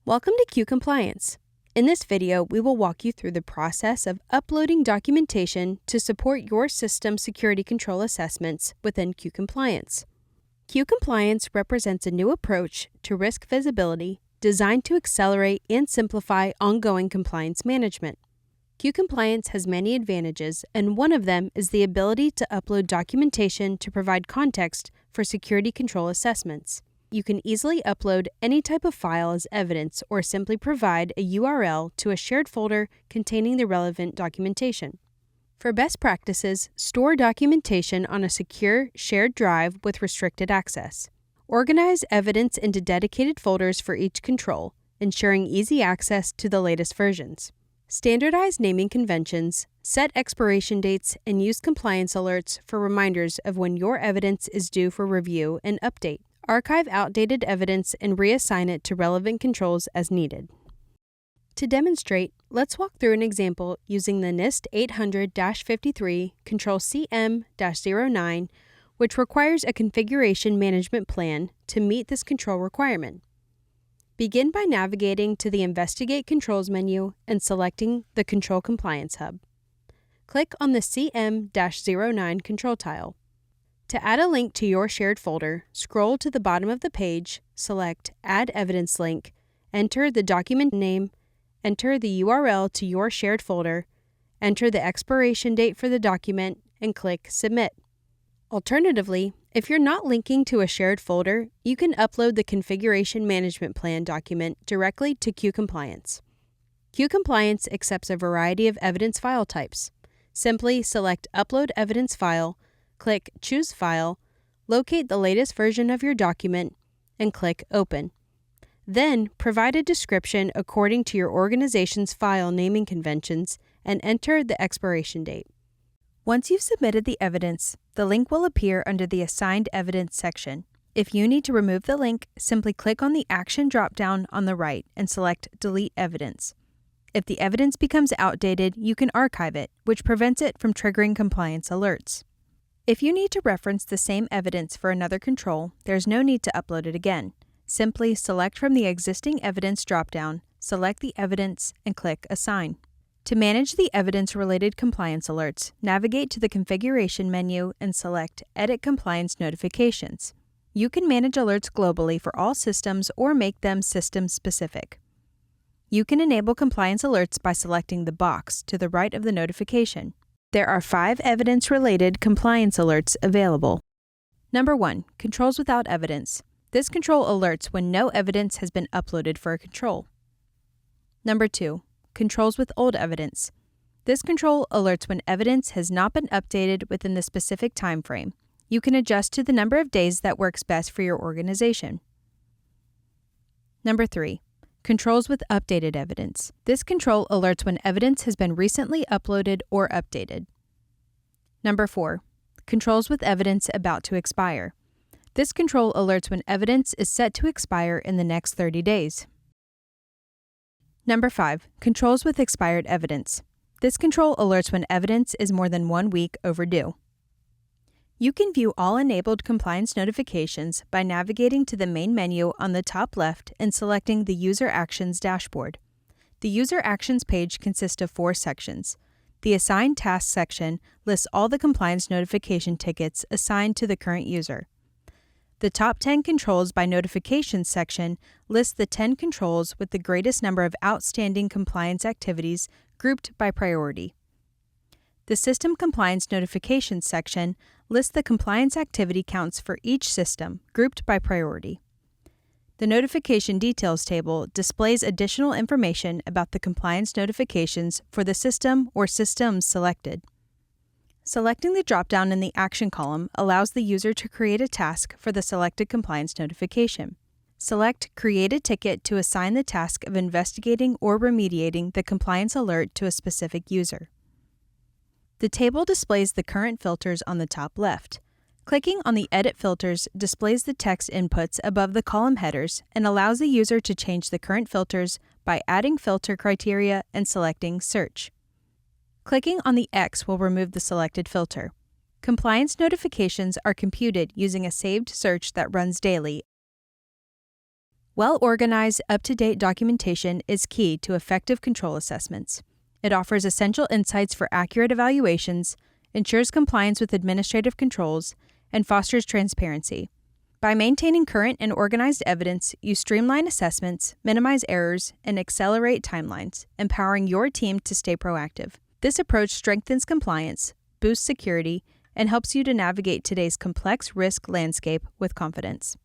Welcome to Q Compliance. In this video, we will walk you through the process of uploading documentation to support your system security control assessments within Q Compliance. Q Compliance represents a new approach to risk visibility designed to accelerate and simplify ongoing compliance management. Q Compliance has many advantages, and one of them is the ability to upload documentation to provide context for security control assessments. You can easily upload any type of file as evidence or simply provide a URL to a shared folder containing the relevant documentation. For best practices, store documentation on a secure, shared drive with restricted access. Organize evidence into dedicated folders for each control, ensuring easy access to the latest versions. Standardize naming conventions, set expiration dates, and use compliance alerts for reminders of when your evidence is due for review and update. Archive outdated evidence and reassign it to relevant controls as needed. To demonstrate, let's walk through an example using the NIST 800-53 Control CM-09, which requires a configuration management plan to meet this control requirement. Begin by navigating to the Investigate Controls menu and selecting the Control Compliance Hub. Click on the CM-09 control tile. To add a link to your shared folder, scroll to the bottom of the page, select Add Evidence Link, enter the document name, enter the URL to your shared folder, enter the expiration date for the document, and click Submit. Alternatively, if you're not linking to a shared folder, you can upload the Configuration Management Plan document directly to Q Compliance. Q Compliance accepts a variety of evidence file types. Simply select Upload Evidence File, click Choose File, locate the latest version of your document, and click Open. Then, provide a description according to your organization's file naming conventions and enter the expiration date. Once you've submitted the evidence, the link will appear under the Assigned Evidence section. If you need to remove the link, simply click on the Action drop-down on the right and select Delete Evidence. If the evidence becomes outdated, you can archive it, which prevents it from triggering compliance alerts. If you need to reference the same evidence for another control, there's no need to upload it again. Simply select from the Existing Evidence dropdown, select the evidence, and click Assign. To manage the evidence-related compliance alerts, navigate to the Configuration menu and select Edit Compliance Notifications. You can manage alerts globally for all systems or make them system-specific. You can enable compliance alerts by selecting the box to the right of the notification. There are 5 evidence-related compliance alerts available. Number 1. Controls without evidence. This control alerts when no evidence has been uploaded for a control. Number 2. Controls with old evidence. This control alerts when evidence has not been updated within the specific time frame. You can adjust to the number of days that works best for your organization. Number 3. Controls with updated evidence. This control alerts when evidence has been recently uploaded or updated. Number 4. Controls with evidence about to expire. This control alerts when evidence is set to expire in the next 30 days. Number 5. Controls with expired evidence. This control alerts when evidence is more than 1 week overdue. You can view all enabled compliance notifications by navigating to the main menu on the top left and selecting the User Actions dashboard. The User Actions page consists of 4 sections. The Assigned Tasks section lists all the compliance notification tickets assigned to the current user. The Top 10 Controls by Notifications section lists the 10 controls with the greatest number of outstanding compliance activities grouped by priority. The System Compliance Notifications section lists the compliance activity counts for each system, grouped by priority. The Notification Details table displays additional information about the compliance notifications for the system or systems selected. Selecting the dropdown in the Action column allows the user to create a task for the selected compliance notification. Select Create a Ticket to assign the task of investigating or remediating the compliance alert to a specific user. The table displays the current filters on the top left. Clicking on the Edit Filters displays the text inputs above the column headers and allows the user to change the current filters by adding filter criteria and selecting Search. Clicking on the X will remove the selected filter. Compliance notifications are computed using a saved search that runs daily. Well-organized, up-to-date documentation is key to effective control assessments. It offers essential insights for accurate evaluations, ensures compliance with administrative controls, and fosters transparency. By maintaining current and organized evidence, you streamline assessments, minimize errors, and accelerate timelines, empowering your team to stay proactive. This approach strengthens compliance, boosts security, and helps you to navigate today's complex risk landscape with confidence.